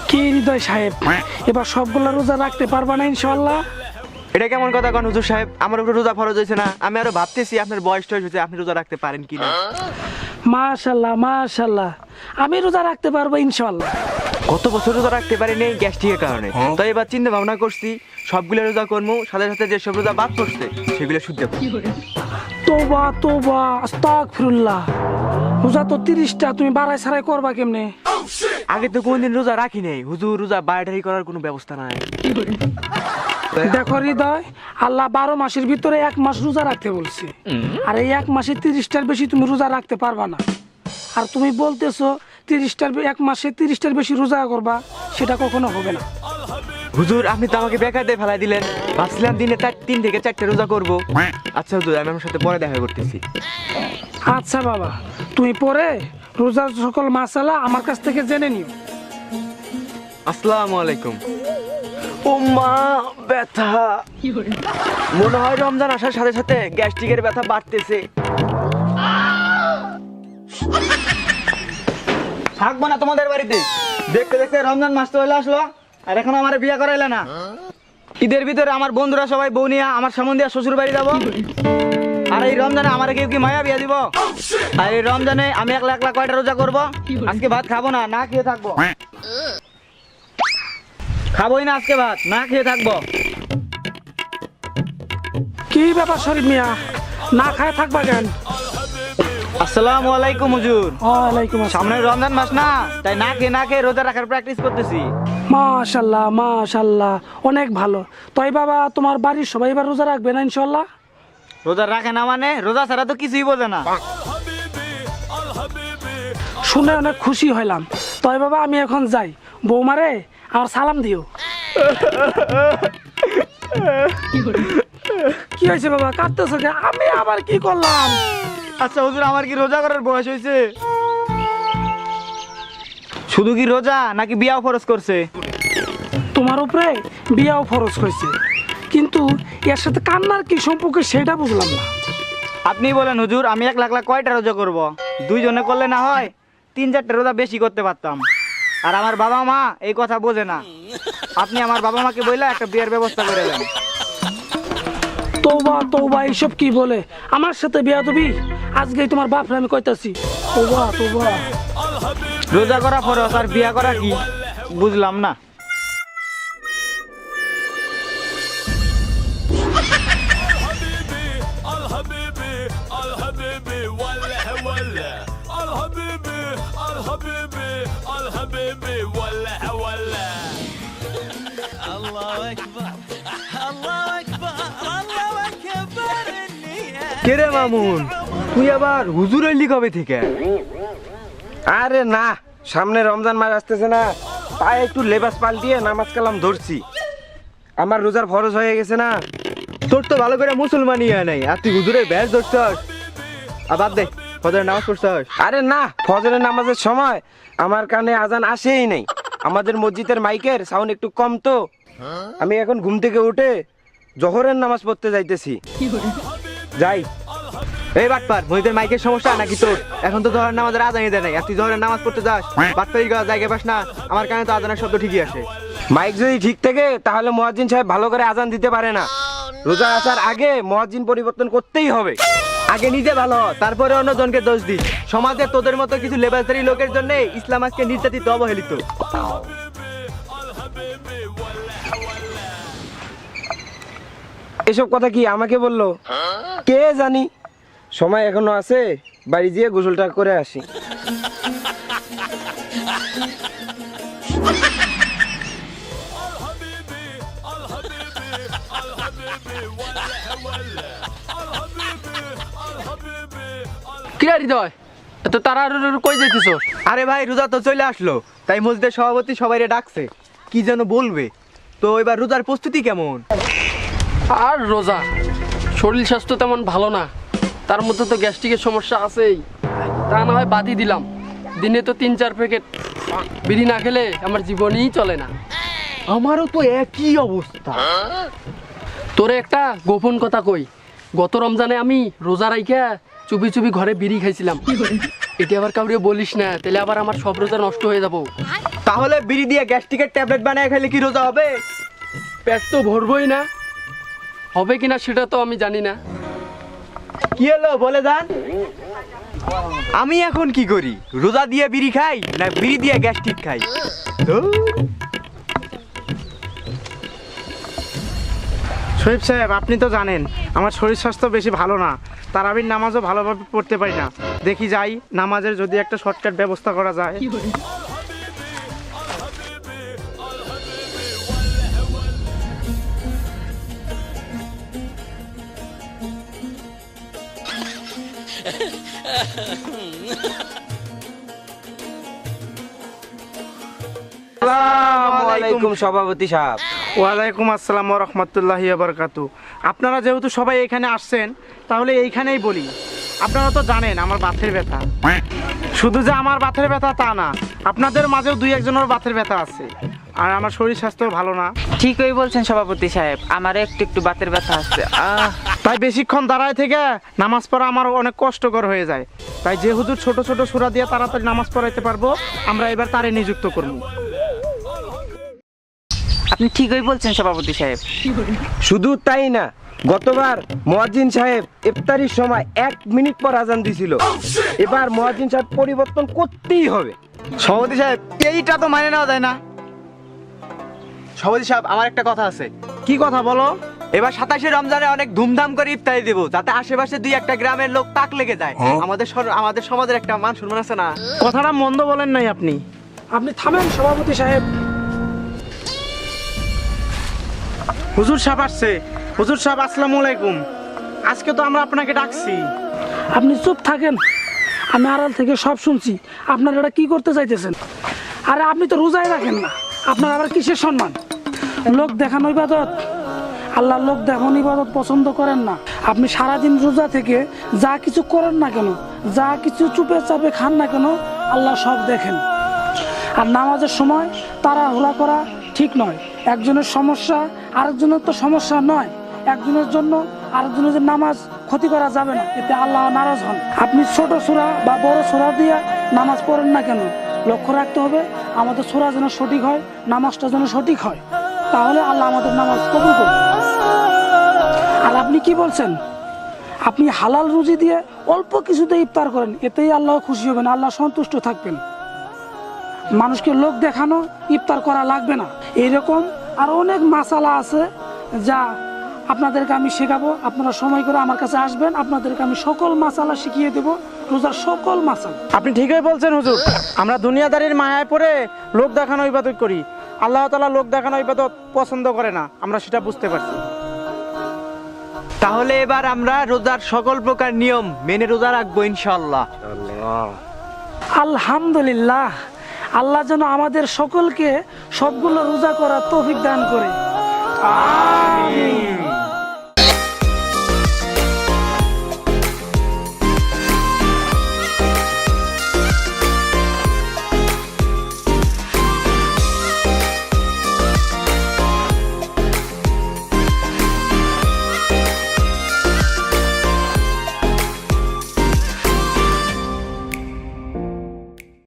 কি হৃদয় সাহেব, এবার সবগুলা রোজা রাখতে পারবা না ইনশাআল্লাহ? এটা কেমন কথা কোন হুজুর সাহেব? আমার উপর রোজা ফরজ হয়েছে না? আমি আরো ভাবতেছি আপনার বয়স টয়স হয়েছে, আপনি রোজা রাখতে পারেন কিনা। মাশাআল্লাহ মাশাআল্লাহ, আমি রোজা রাখতে পারবো ইনশাআল্লাহ। কত বছর রোজা রাখতে পারিনি গ্যাস্ট্রিকের কারণে, তো এবার চিন্তা ভাবনা করছি সবগুলো রোজা করবো, সাথে সাথে যেসব রোজা বাদ পড়ছে সেগুলো শুদ্ধ করবো। তোবা তোবা আস্তাগফিরুল্লাহ, রোজা তো 30টা, তুমি বাড়াই ছাড়াই করবা কেমনে? আগে তো কোনদিন রোজা রাখি নেই হুজুর, রোজা বাড়াটারি করার কোনো ব্যবস্থা নাই। দেখো হৃদয়, আল্লাহ 12 মাসের ভিতরে 1 মাস রোজা রাখতে বলছে, আর এই 1 মাসে 30টার বেশি তুমি রোজা রাখতে পারবা না। আর তুমি বলতেছো 1 মাসে 30টার বেশি রোজা করবা, সেটা কখনো হবে না। হুজুর আপনি তো আমাকে বেকার দিয়ে ফেলাই দিলেন, ভাবছিলাম দিনে 3 থেকে 4টে রোজা করবো। আচ্ছা হুজুর, আমি আমার সাথে পরে দেখা করতেছি। আচ্ছা বাবা, তুমি পরে রোজার সকল মাসালা আমার কাছ থেকে জেনে নিও। আসসালামু আলাইকুম। ও মা, ব্যথা মনে হয় রমজান আসার সাথে সাথে গ্যাস্ট্রিকের ব্যথা বাড়তেছে। থাকবো না তোমাদের বাড়িতে, দেখতে দেখতে রমজান মাস তো হইলে আসলো, আর এখন আমার বিয়ে করাইলে না। ঈদের ভিতরে আমার বন্ধুরা সবাই বউ নিয়ে আমার সামনে শ্বশুর বাড়ি যাবো, আর এই রমজানে আমার কেউ কি মায়া বিয়ে দিব? আর এই রমজানে আমি একলা একলা কয়টা রোজা করবো? আজকে ভাত খাবো না, না খেয়ে থাকবো। খাবোই না আজকে ভাত, না খেয়ে থাকবো। কি ব্যাপার শরীফ মিয়া, না খায় থাকবা কেন? আসসালামু আলাইকুম হুজুর। ওয়ালাইকুম আসসালাম। সামনে রমজান মাস না, তাই না খেয়ে রোজা রাখার প্র্যাকটিস করতেছি। মাশাআল্লাহ মাশাআল্লাহ, অনেক ভালো। তাই বাবা, তোমার বাড়ির সবাই এবার রোজা রাখবে না ইনশাআল্লাহ? রোজা রাখে না মানে রোজা ছাড়া তো কিছুই বোঝে না। শুনে অনেক খুশি হইলাম। তাই বাবা, আমি এখন যাই, বৌমারে আমার সালাম দিও। কি হয়েছে বাবা, কাঁদতেছো কে? আমি আবার কি করলাম? আচ্ছা হুজুর, আমার কি রোজা করার বয়স হয়েছে? শুধু কি রোজা নাকি বিয়াও ফরজ করছে? তোমার উপরে বিয়াও ফরজ হয়েছে, কিন্তু এর সাথে কান্নার কি সম্পর্ক সেটা বুঝলাম না। আপনি বলেন হুজুর, আমি একলা একলা কয়টা রোজা করব? 2 জনে করলে না হয় 3-4টে রোজা বেশি করতে পারতাম। আর আমার বাবা মা এই কথা বোঝে না। আপনি আমার বাবা মাকে বইলা একটা বিয়ের ব্যবস্থা করে দেন। তৌবা তৌবা, এইসব কি বলে? আমার সাথে বিয়া দিবি? আজকেই তোমার বাপরে আমি কইতাছি। তৌবা তৌবা। রোজা করা ফরজ আর বিয়া করা কি বুঝলাম না। কেরে মামুন, তুই আবার হুজুর হইলি কবে থেকে? আরে না, সামনে রমজান মাস আসতেছে না, তাই একটু লেবাস পাল্টিয়ে নামাজ কালাম ধরছি। আমার রোজার ফরজ হয়ে গেছে না। তোর তো ভালো করে মুসলমানই হয় নাই, আর তুই হুজুরের ব্যাস ধরছস। আর বাদ দে, ফজরের নামাজ পড়ছস? আরে না, ফজরের নামাজের সময় আমার কানে আজান আসেই নাই। আমাদের মসজিদের মাইকের সাউন্ড একটু কম তো। আমি এখন ঘুম থেকে উঠে জোহরের নামাজ পড়তে যাইতেছি। যাই। এই বাটপার, মসজিদের মাইকের সমস্যা নাকি তোর? এখন তো জোহরের নামাজের আজানই দেয় নাই, আর তুই জোহরের নামাজ পড়তে যাস? বাটপারি করা জায়গা পাস না? আমার কানে তো আজানের শব্দ ঠিকই আসে। মাইক যদি ঠিক থাকে তাহলে মুয়াজ্জিন সাহেব ভালো করে আজান দিতে পারে না। রোজা আসার আগে মুয়াজ্জিন পরিবর্তন করতেই হবে। আগে নিজে ভালো হ, তারপরে অন্যজনকে দোষ দিস। সমাজে তোদের মতো কিছু লেবাসদারি লোকের জন্য ইসলাম আজকে নির্যাতিত, অবহেলিত। এসব কথা কি আমাকে বললো? কে জানি। সময় এখনো আছে, বাড়ি গিয়ে গোসলটা করে আসি। কিরা হৃদয়, এত তারা কই যাইতেছ? আরে ভাই, রোজা তো চলে আসলো, তাই মসজিদের সভাপতি সবাইরে ডাকছে, কি যেন বলবে। তো এবার রোজার প্রস্তুতি কেমন? আর রোজা, শরীর স্বাস্থ্য তেমন ভালো না, তার মধ্যে তো গ্যাস্ট্রিকের সমস্যা আছেই। তা না হয় বাদই দিলাম, দিনে তো 3-4 প্যাকেট বিড়ি না খেলে আমার জীবনই চলে না। আমারও তো একই অবস্থা। তোরে একটা গোপন কথা কই, গত রমজানে আমি রোজা রাইখা চুপি চুপি ঘরে বিড়ি খাইছিলাম। এটা আবার কাউরে বলিস না, তাহলে আবার আমার সব রোজা নষ্ট হয়ে যাবো। তাহলে বিড়ি দিয়ে গ্যাস্ট্রিকের ট্যাবলেট বানিয়ে খেলে কি রোজা হবে? পেট তো ভরবই না, হবে কিনা সেটা তো আমি জানি না। কি হলো বলে যান। আমি এখন কি করি, রোজা দিয়ে বিড়ি খাই না বিড়ি দিয়ে গ্যাস্ট্রিক খাই? শরীফ সাহেব, আপনি তো জানেন আমার শরীর স্বাস্থ্য বেশি ভালো না, তারাবির নামাজও ভালোভাবে পড়তে পারি না। দেখি যাই নামাজের যদি একটা শর্টকাট ব্যবস্থা করা যায়। আসসালামু আলাইকুম সভাপতি সাহেব। ওয়ালাইকুম আসসালাম ওয়া রাহমাতুল্লাহি ওয়া বারাকাতু। আপনারা যেহেতু সবাই এখানে আসছেন, তাহলে এইখানেই বলি, আপনারা তো জানেন আমার বাতের ব্যথা। শুধু যে আমার বাতের ব্যথা তা না, আপনাদের মাঝেও দুই একজনের বাতের ব্যথা আছে। আর আমার শরীর স্বাস্থ্য ভালো না, ঠিকই বলছেন সভাপতি সাহেব, আমার একটু একটু বাতের ব্যথা আছে। তাই বেশিক্ষণ দাঁড়ায় থেকে নামাজ পড়া আমার অনেক কষ্টকর হয়ে যায়। তাই যে হুজুর ছোট ছোট সূরা দিয়ে তাড়াতাড়ি নামাজ পড়াইতে পারবো, আমরা এবার তারে নিযুক্ত করব। আপনি ঠিকই বলছেন সভাপতি সাহেব। শুধু তাই না, গতবার মুয়াজ্জিন সাহেব ইফতারির সময় 1 মিনিট পর আজান দিছিল। এবার মুয়াজ্জিন সাহেব পরিবর্তন করতেই হবে। সভাপতি সাহেব, এইটা তো মানে নেওয়া যায় না। সভাপতি সাহেব, আমার একটা কথা আছে। কি কথা বলো? এবার 27শে রমজানে অনেক ধুমধাম করে ইফতারি দেব, যাতে আশেপাশে দুই একটা গ্রামের লোক তাক লেগে যায়। আমাদের সমাজের একটা মান সম্মান আছে না? কথাটা মন্দ বলেন নাই আপনি। আপনি থামেন সভাপতি সাহেব। হুজুর সাহেব আসছে। হুজুর সাহেব, আসসালামু আলাইকুম। আজকে তো আমরা আপনাকে ডাকছি। আপনি চুপ থাকেন, আমি আড়াল থেকে সব শুনছি। আপনারা এটা কি করতে চাইতেছেন? আরে আপনি তো রোজাই রাখেন না, আপনার আবার কিসের সম্মান? লোক দেখানো ইবাদত, আল্লাহ লোক দেখানো ইবাদত পছন্দ করেন না। আপনি সারাদিন রোজা থেকে যা কিছু করেন না কেন, যা কিছু চুপে চাপে খান না কেন, আল্লাহ সব দেখেন। আর নামাজের সময় তাড়াহুড়া করা ঠিক নয়। একজনের সমস্যা আরেকজনের তো সমস্যা নয়। একজনের জন্য আরেকজনের যে নামাজ ক্ষতি করা যাবে না, এতে আল্লাহ নারাজ হন। আপনি ছোট সূরা বা বড় সূরা দিয়ে নামাজ পড়েন না কেন, লক্ষ্য রাখতে হবে আমাদের সূরা যেন সঠিক হয়, নামাজটা যেন সঠিক হয়, তাহলে আল্লাহ আমাদের নামাজ কবুল করবে। আর আপনি কি বলছেন? আপনি হালাল রুজি দিয়ে অল্প কিছুতে ইফতার করেন, এতেই আল্লাহ খুশি হবেন, আল্লাহ সন্তুষ্ট থাকবেন। মানুষকে লোক দেখানো ইফতার করা লাগবে না। এইরকম আর অনেক মাসালা আছে যা আপনাদেরকে আমি শেখাবো। আপনারা সময় করে আমার কাছে আসবেন, আপনাদেরকে আমি সকল মাসালা শিখিয়ে দেবো, রোজার সকল মাসালা। আপনি ঠিকই বলছেন হুজুর, আমরা দুনিয়াদারির মায়ায় পড়ে লোক দেখানো ইবাদত করি। আল্লাহ তাআলা লোক দেখানো ইবাদত পছন্দ করে না, আমরা সেটা বুঝতে পারছি। তাহলে এবার আমরা রোজার সকল প্রকার নিয়ম মেনে রোজা রাখবো ইনশাআল্লাহ। আলহামদুলিল্লাহ, আল্লাহ যেন আমাদের সকলকে সবগুলো রোজা করার তৌফিক দান করে। আমিন।